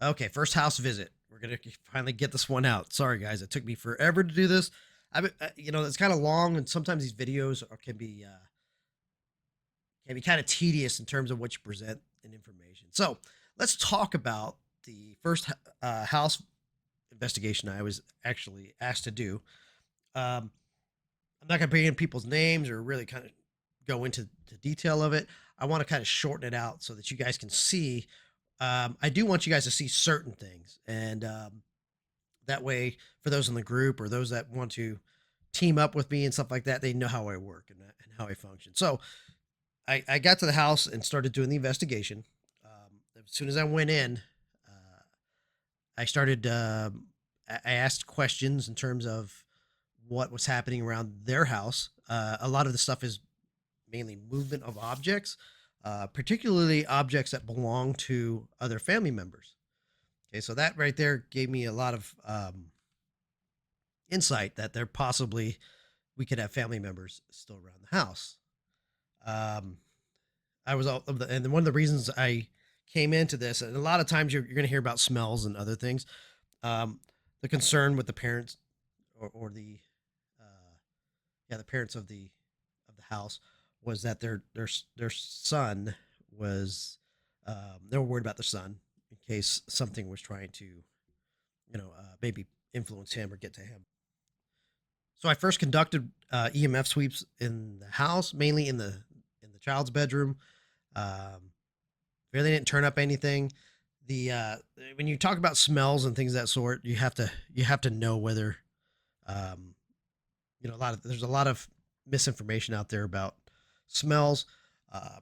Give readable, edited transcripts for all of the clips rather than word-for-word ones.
Okay, first house visit. We're gonna finally get this one out. Sorry, guys, it took me forever to do this. It's kind of long, and sometimes these videos can be kind of tedious in terms of what you present and information. So let's talk about the first house investigation I was actually asked to do. Um, I'm not gonna bring in people's names or really kind of go into the detail of it. I want to kind of shorten it out so that you guys can see. I do want you guys to see certain things, and that way, for those in the group or those that want to team up with me and stuff like that, they know how I work and how I function. So I got to the house and started doing the investigation. As soon as I went in, I started. I asked questions in terms of what was happening around their house. A lot of the stuff is mainly movement of objects, particularly objects that belong to other family members. Okay, so that right there gave me a lot of insight that there possibly we could have family members still around the house. Um, I was all, and one of the reasons I came into this, and a lot of times you're going to hear about smells and other things. Um, the concern with the parents or the yeah, the parents of the house was that their son was they were worried about their son in case something was trying to maybe influence him or get to him. So I first conducted EMF sweeps in the house, mainly in the child's bedroom. Um, Really didn't turn up anything. The When you talk about smells and things of that sort, you have to know whether um, there's a lot of misinformation out there about smells,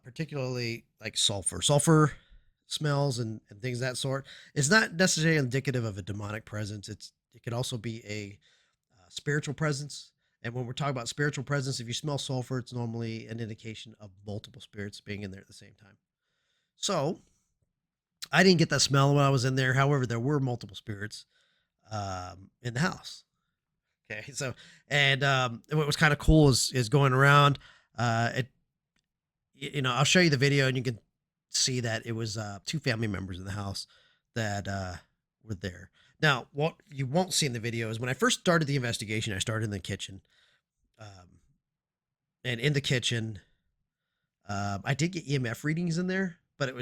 particularly like sulfur smells and things of that sort. It's not necessarily indicative of a demonic presence. It could also be a spiritual presence. And when we're talking about spiritual presence, if you smell sulfur, it's normally an indication of multiple spirits being in there at the same time. So I didn't get that smell when I was in there. However, there were multiple spirits in the house. Okay, so and what was kind of cool is going around. It I'll show you the video and you can see that it was two family members in the house that were there. Now, what you won't see in the video is when I first started the investigation, I started in the kitchen, um, and in the kitchen, I did get EMF readings in there, but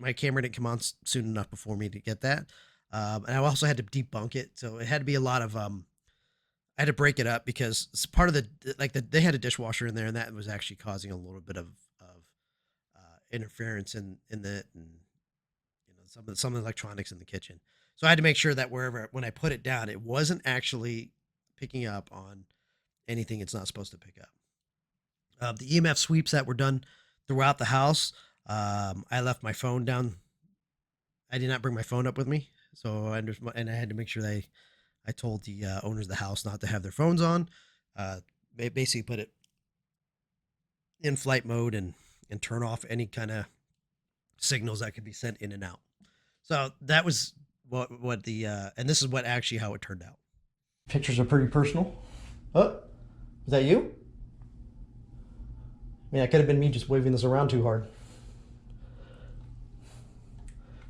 my camera didn't come on soon enough before me to get that, and I also had to debunk it, so it had to be a lot of I had to break it up because it's part of they had a dishwasher in there, and that was actually causing a little bit of interference in it, and some of the electronics in the kitchen. So I had to make sure that wherever when I put it down, it wasn't actually picking up on anything it's not supposed to pick up. The EMF sweeps that were done throughout the house. I left my phone down. I did not bring my phone up with me, so I had to make sure that I told the owners of the house not to have their phones on. Basically, put it in flight mode and turn off any kind of signals that could be sent in and out. So that was what the and this is what actually how it turned out. Pictures are pretty personal. Oh, is that you? I mean, that could have been me just waving this around too hard.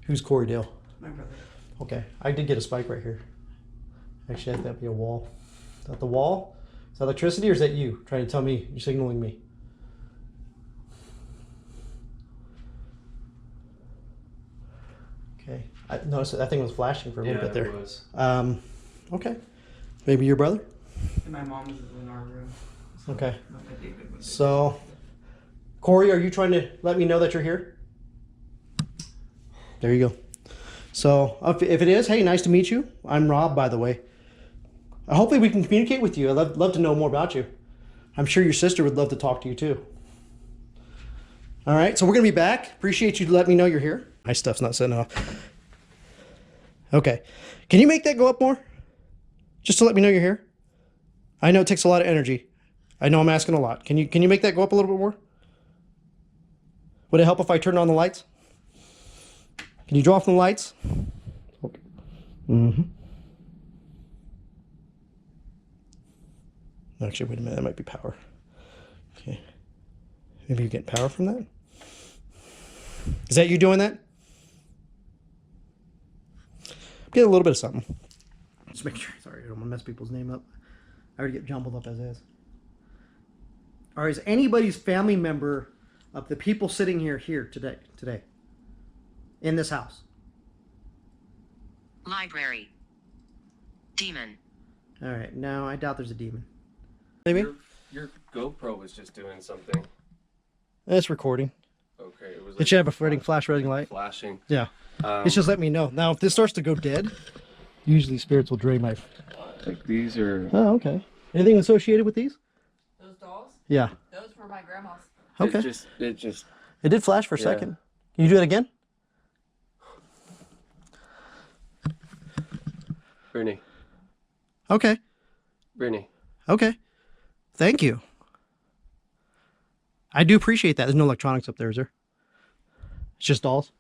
Who's Corey Dale? My brother. Okay, I did get a spike right here. Actually, I think that'd be a wall. Is that the wall? Is that electricity or is that you trying to tell me you're signaling me? Okay, I noticed that thing was flashing for a little bit there. It was. Okay, maybe your brother? And my mom was in our room. So Okay. David was So, Corey, are you trying to let me know that you're here? There you go. So, if it is, hey, nice to meet you. I'm Rob, by the way. Hopefully we can communicate with you. I'd love to know more about you. I'm sure your sister would love to talk to you too. All right, so we're going to be back. Appreciate you letting me know you're here. My stuff's not setting off. Okay. Can you make that go up more? Just to let me know you're here? I know it takes a lot of energy. I know I'm asking a lot. Can you make that go up a little bit more? Would it help if I turned on the lights? Can you draw from the lights? Okay. Mm-hmm. Actually, wait a minute. That might be power. Okay. Maybe you're getting power from that? Is that you doing that? Get a little bit of something. Just make sure. Sorry, I don't want to mess people's name up. I already get jumbled up as is. All right, is anybody's family member of the people sitting here today in this house? Library. Demon. All right, no, I doubt there's a demon. Maybe your GoPro was just doing something. it's recording. Okay, it was. It should have a flash running light. Flashing. Yeah, it's just let me know. Now, if this starts to go dead, usually spirits will drain my. Like these are. Oh, okay. Anything associated with these? Those dolls? Yeah. Those were my grandma's. Okay. It just. It did flash for a second. Can you do it again? Brittany. Okay. Brittany. Okay. Thank you. I do appreciate that. There's no electronics up there, is there? It's just dolls.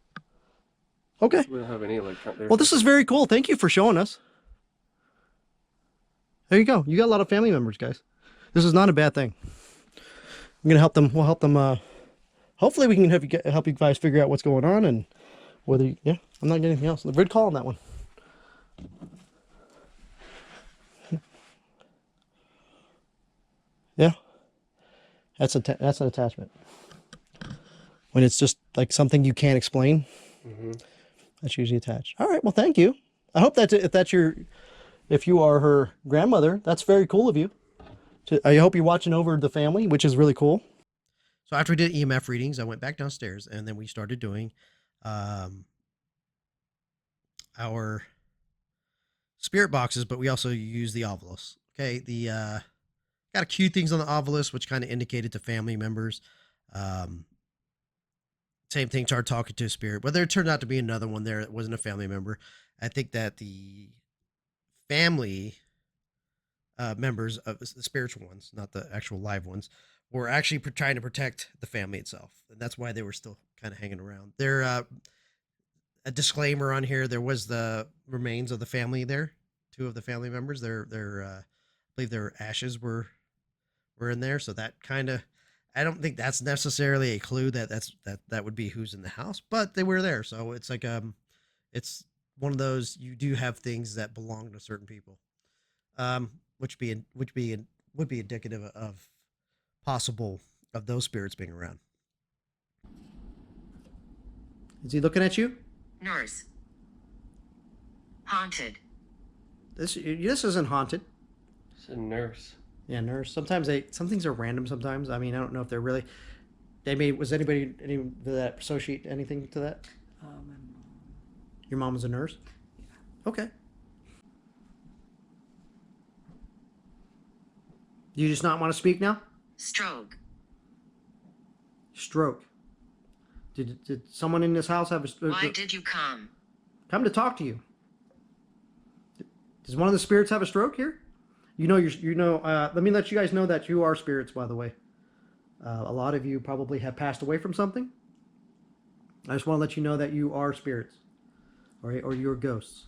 Okay. We don't have any electronics. Well, this is very cool. Thank you for showing us. There you go. You got a lot of family members, guys. This is not a bad thing. I'm gonna help them. We'll help them. Hopefully, we can help you guys figure out what's going on and whether. Yeah, I'm not getting anything else. Good call on that one. Yeah, that's an attachment. When it's just like something you can't explain, that's usually attached. All right. Well, thank you. I hope if you are her grandmother, that's very cool of you. I hope you're watching over the family, which is really cool. So after we did EMF readings, I went back downstairs and then we started doing our spirit boxes, but we also use the Ovilous. Okay, got a few things on the Ovilous, which kind of indicated to family members. Same thing, started talking to a spirit. Whether it turned out to be another one there, it wasn't a family member. I think that the family members of the spiritual ones, not the actual live ones, were actually trying to protect the family itself. And that's why they were still kind of hanging around. There, a disclaimer on here, there was the remains of the family there. Two of the family members, I believe their ashes were in there. So that kind of, I don't think that's necessarily a clue that would be who's in the house, but they were there. So it's like, it's one of those, you do have things that belong to certain people. Which would be indicative of possible of those spirits being around. Is he looking at you? Nurse. Haunted. This isn't haunted. It's a nurse. Yeah, nurse. Sometimes some things are random. Sometimes, I mean, I don't know if they're really. Was anybody any that associate anything to that? My mom. Your mom was a nurse. Yeah. Okay. You just not want to speak now? Stroke. Stroke. Did someone in this house have a stroke? Why did you come? Come to talk to you. Does one of the spirits have a stroke here? Let me let you guys know that you are spirits, by the way. A lot of you probably have passed away from something. I just want to let you know that you are spirits, or you're ghosts.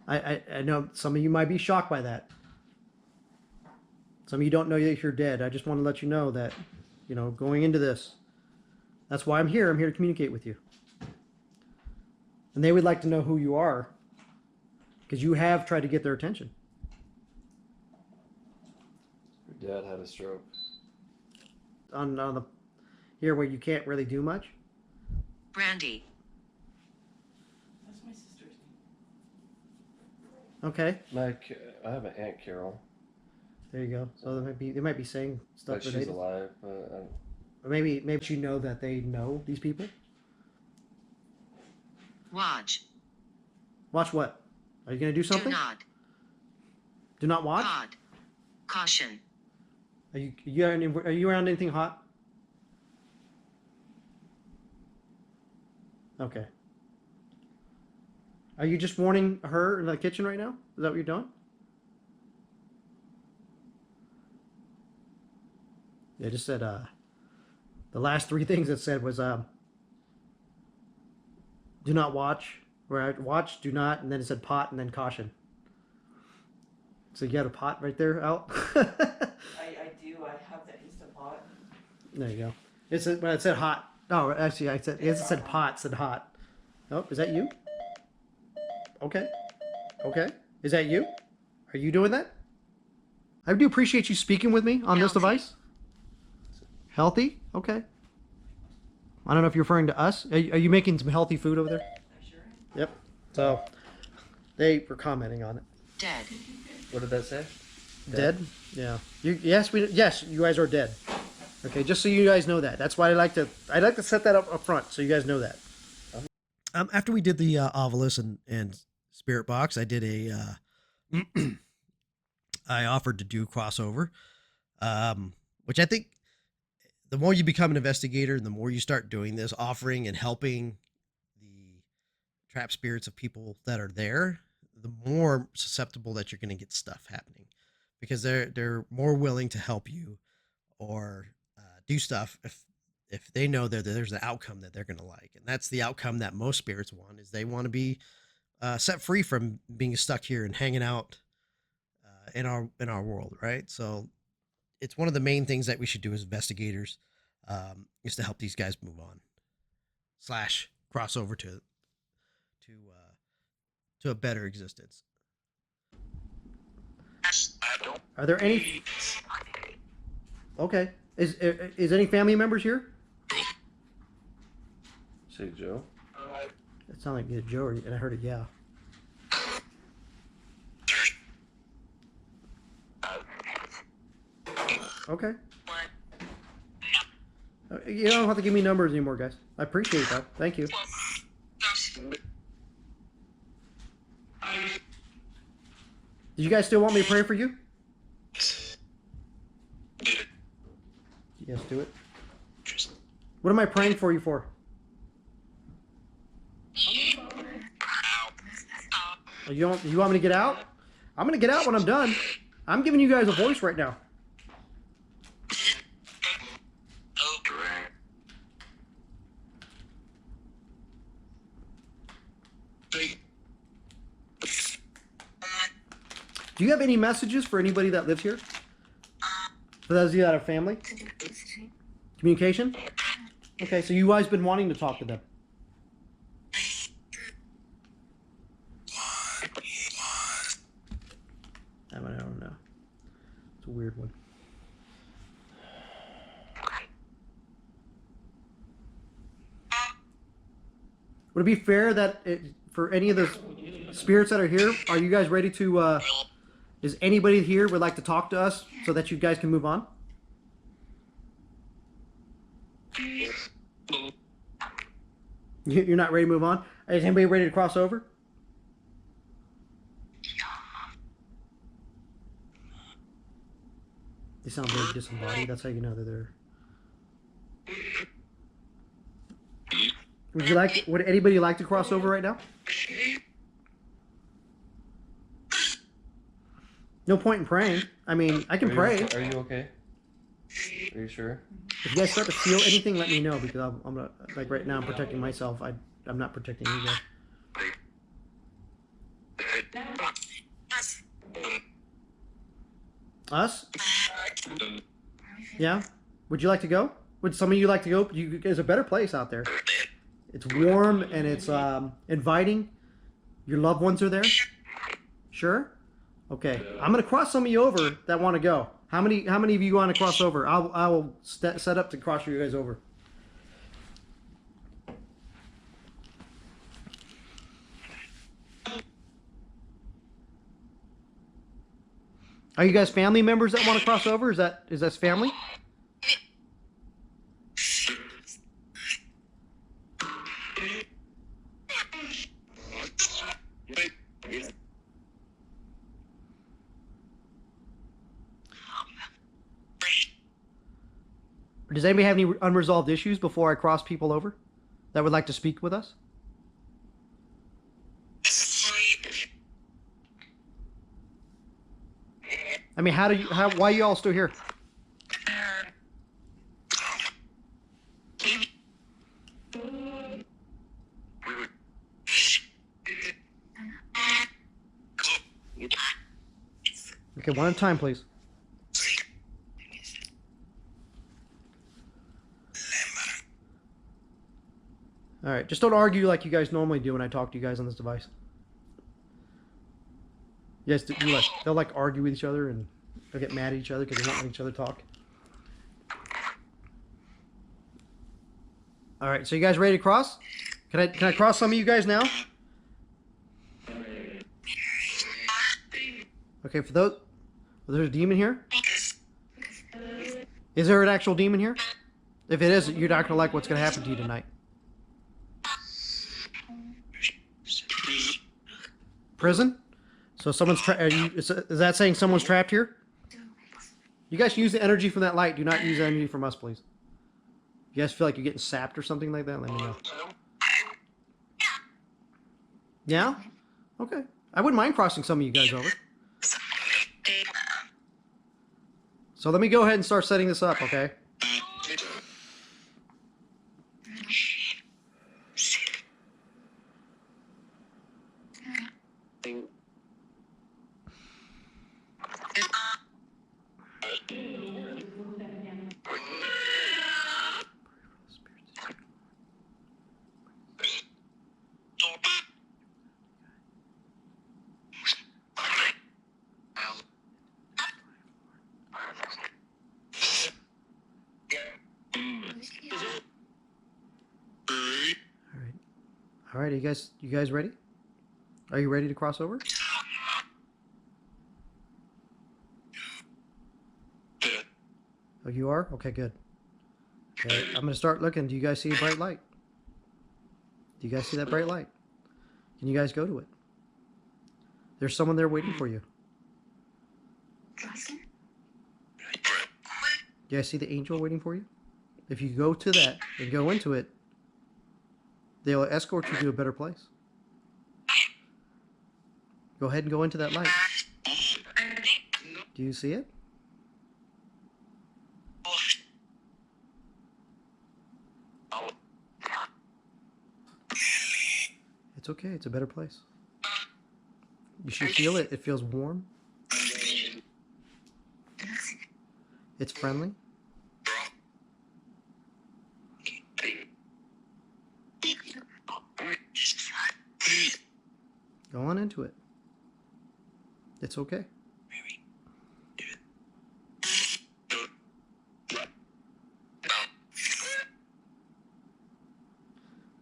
I know some of you might be shocked by that. Some of you don't know that you're dead. I just want to let you know that, going into this, that's why I'm here. I'm here to communicate with you. And they would like to know who you are, because you have tried to get their attention. Your dad had a stroke. On the here where you can't really do much. Brandy. That's my sister's name. Okay, I have an Aunt Carol. there you go. So they might be saying stuff But she's related. alive. But Or maybe you know that they know these people. Watch. Watch what? Are you gonna do something? Do not. Do not watch. Hot. Caution. Are you around anything hot? Okay. Are you just warning her in the kitchen right now? Is that what you're doing? Yeah, just said the last three things it said was do not watch, where I watch, do not, and then it said pot and then caution. So you got a pot right there, Al? I do. I have the Instant Pot. There you go. It said hot. Oh, actually, it said pot, it said hot. Oh, is that you? Okay. Okay. Is that you? Are you doing that? I do appreciate you speaking with me on this Healthy. device. Healthy? Okay. I don't know if you're referring to us. Are you making some healthy food over there? I sure am. Yep. So they were commenting on it. Dead. What did that say? Dead? Yeah. Yes, you guys are dead. Okay, just so you guys know that. That's why I like to set that up front so you guys know that. After we did the Ovilous and Spirit Box, I did a I offered to do crossover, which I think the more you become an investigator and the more you start doing this, offering and helping the trap spirits of people that are there, the more susceptible that you're going to get stuff happening, because they're more willing to help you or do stuff if they know that there's an outcome that they're going to like, and that's the outcome that most spirits want, is they want to be set free from being stuck here and hanging out in our world, right? So it's one of the main things that we should do as investigators, is to help these guys move on slash cross over to a better existence. Are there any? Okay. Is any family members here? Say Joe. It sounded like Joe, and I heard it. Yeah. Okay. You don't have to give me numbers anymore, guys. I appreciate that. Thank you. Do you guys still want me to pray for you? Yes, do it. What am I praying for you for? Oh, you want me to get out? I'm gonna get out when I'm done. I'm giving you guys a voice right now. Do you have any messages for anybody that lives here? For those of you that have family? Communication? Okay, so you guys been wanting to talk to them. I don't know. It's a weird one. Would it be fair that for any of the spirits that are here, are you guys ready to, is anybody here would like to talk to us so that you guys can move on? You're not ready to move on? Is anybody ready to cross over? They sound very disembodied. That's how you know that they're... Would anybody like to cross over right now? No point in praying. I mean, I can pray. Are you okay? Are you sure? If you guys start to feel anything, let me know, because I'm not, like right now I'm protecting myself. I'm not protecting you guys. Us? Yeah? Would you like to go? Would some of you like to go? There's a better place out there. It's warm and it's inviting. Your loved ones are there? Sure? Okay. I'm going to cross some of you over that want to go. How many of you want to cross over? I will set up to cross you guys over. Are you guys family members that want to cross over? Is that family? Does anybody have any unresolved issues before I cross people over that would like to speak with us? I mean, why are you all still here? Okay, one at a time, please. All right, just don't argue like you guys normally do when I talk to you guys on this device. Yes, they'll like argue with each other and they'll get mad at each other because they won't let each other talk. All right, so you guys ready to cross? Can I cross some of you guys now? Okay, for those, there's a demon here. Is there an actual demon here? If it is, you're not gonna like what's gonna happen to you tonight. Prison? So someone's is that saying someone's trapped here? You guys use the energy from that light. Do not use the energy from us, please. If you guys feel like you're getting sapped or something like that, let me know. Yeah? Okay. I wouldn't mind crossing some of you guys over. So let me go ahead and start setting this up, okay? All right, you guys ready? Are you ready to cross over? Oh, you are? Okay, good. Okay, I'm going to start looking. Do you guys see a bright light? Do you guys see that bright light? Can you guys go to it? There's someone there waiting for you. Do you guys see the angel waiting for you? If you go to that and go into it, they'll escort you to a better place. Go ahead and go into that light. Do you see it? It's okay. It's a better place. You should feel it. It feels warm. It's friendly. Go on into it. It's okay.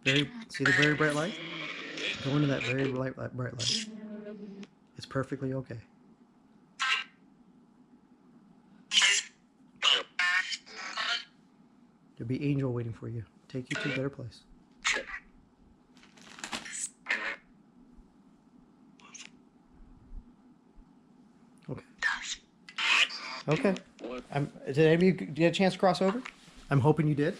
See the very bright light? Go into that very bright light. It's perfectly okay. There'll be angel waiting for you. Take you to a better place. Okay. Okay. Did any of you get a chance to cross over? I'm hoping you did.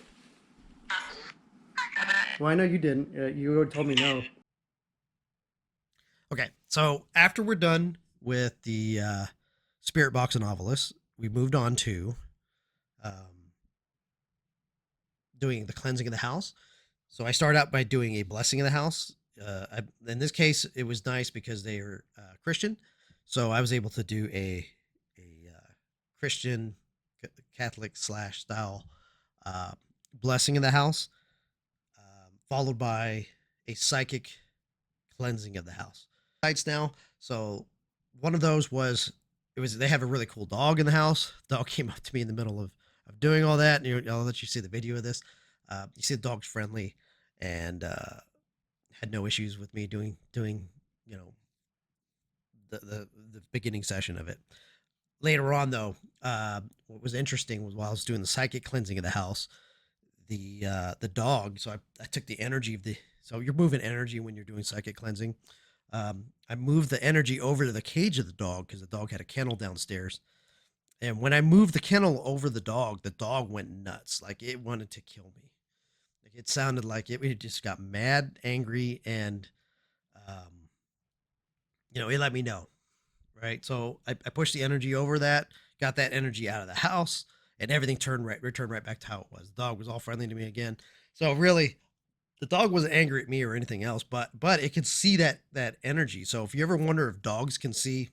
Well, I know you didn't. You told me no. Okay, so after we're done with the spirit box and Ovilous, we moved on to doing the cleansing of the house. So I started out by doing a blessing of the house. In this case, it was nice because they are Christian, so I was able to do a Christian Catholic / style blessing of the house, followed by a psychic cleansing of the house. Sites now, so one of those was they have a really cool dog in the house. The dog came up to me in the middle of doing all that, and I'll let you see the video of this. You see the dog's friendly and had no issues with me doing the beginning session of it. Later on, though, what was interesting was while I was doing the psychic cleansing of the house, the dog. So I took the energy of so you're moving energy when you're doing psychic cleansing. I moved the energy over to the cage of the dog because the dog had a kennel downstairs. And when I moved the kennel over the dog went nuts. Like it wanted to kill me. Like it sounded like it just got mad, angry, and it let me know. Right. So I pushed the energy over that, got that energy out of the house, and everything returned right back to how it was. The dog was all friendly to me again. So really, the dog wasn't angry at me or anything else, but it could see that energy. So if you ever wonder if dogs can see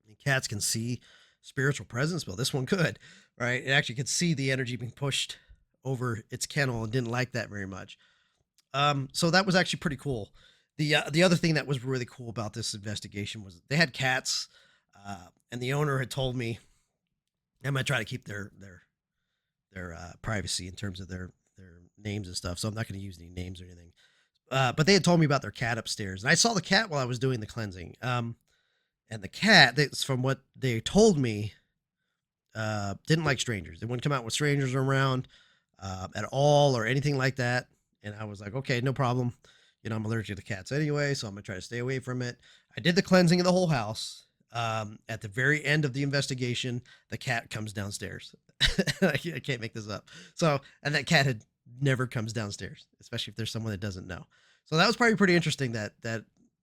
and cats can see spiritual presence, well, this one could, right? It actually could see the energy being pushed over its kennel and didn't like that very much. So that was actually pretty cool. The other thing that was really cool about this investigation was they had cats, and the owner had told me I'm gonna try to keep their privacy in terms of their names and stuff. So I'm not gonna use any names or anything. But they had told me about their cat upstairs, and I saw the cat while I was doing the cleansing. And the cat, that's from what they told me, didn't like strangers. They wouldn't come out with strangers around at all or anything like that. And I was like, okay, no problem. You know, I'm allergic to cats anyway, so I'm gonna try to stay away from it. I did the cleansing of the whole house. At the very end of the investigation, the cat comes downstairs. I can't make this up. So, and that cat had never comes downstairs, especially if there's someone that doesn't know. So that was probably pretty interesting. That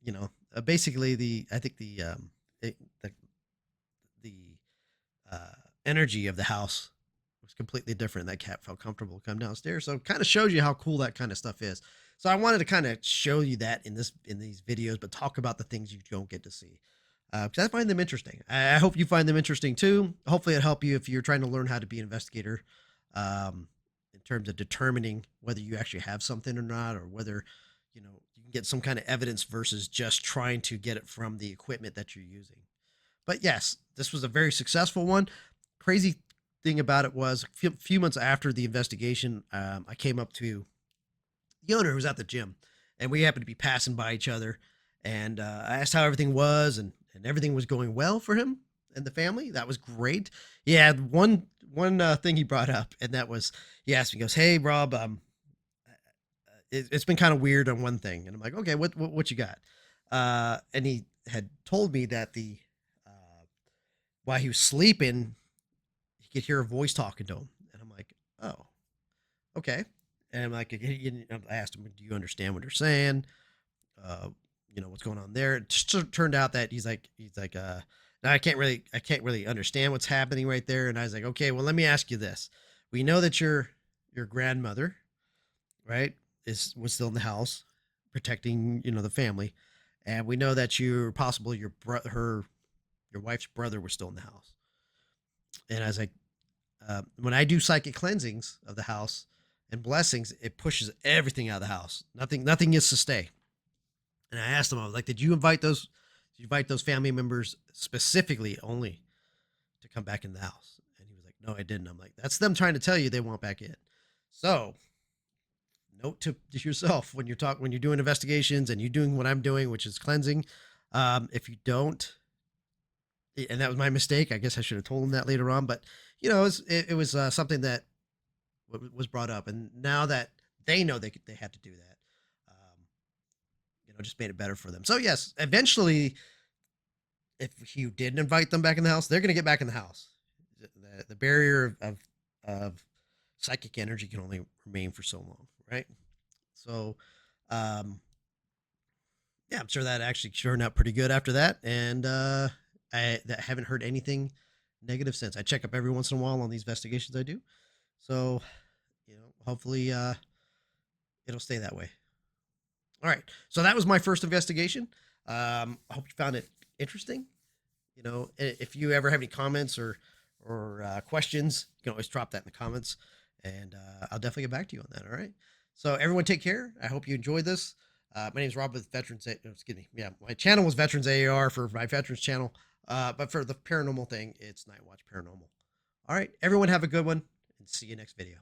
you know, basically I think it, the energy of the house was completely different. That cat felt comfortable to come downstairs. So it kind of shows you how cool that kind of stuff is. So I wanted to kind of show you that in these videos, but talk about the things you don't get to see. Because I find them interesting. I hope you find them interesting too. Hopefully, it'll help you if you're trying to learn how to be an investigator, in terms of determining whether you actually have something or not, or whether you know you can get some kind of evidence versus just trying to get it from the equipment that you're using. But yes, this was a very successful one. Crazy thing about it was few months after the investigation, I came up to the owner who was at the gym, and we happened to be passing by each other. And I asked how everything was, and everything was going well for him and the family. That was great. Yeah, one thing he brought up, and that was he asked me, he goes, "Hey, Rob, it's been kind of weird on one thing," and I'm like, "Okay, what you got?" And he had told me that the while he was sleeping, he could hear a voice talking to him, and I'm like, "Oh, okay." And I'm like, I asked him, "Do you understand what they're saying? Uh, you know what's going on there?" It just turned out that "No, I can't really understand what's happening right there." And I was like, "Okay, well, let me ask you this: we know that your grandmother, right, is was still in the house, protecting the family, and we know that your wife's brother was still in the house." And I was like, when I do psychic cleansings of the house and blessings, it pushes everything out of the house. Nothing is to stay. And I asked him, I was like, did you invite those family members specifically only to come back in the house? And he was like, no, I didn't. I'm like, that's them trying to tell you they want back in. So note to yourself when you're doing investigations and you're doing what I'm doing, which is cleansing. If you don't, and that was my mistake. I guess I should have told him that later on, but it was something that was brought up. And now that they know they had to do that, just made it better for them. So yes, eventually, if you didn't invite them back in the house, they're going to get back in the house. The barrier of psychic energy can only remain for so long, right? So, yeah, I'm sure that actually turned out pretty good after that, and haven't heard anything negative since. I check up every once in a while on these investigations I do, so hopefully, it'll stay that way. All right. So that was my first investigation. I hope you found it interesting. If you ever have any comments or questions, you can always drop that in the comments, and I'll definitely get back to you on that. All right. So everyone, take care. I hope you enjoyed this. My name is Rob with Veterans. Excuse me. Yeah, my channel was Veterans AAR for my Veterans channel, but for the paranormal thing, it's Night Watch Paranormal. All right. Everyone, have a good one, and see you next video.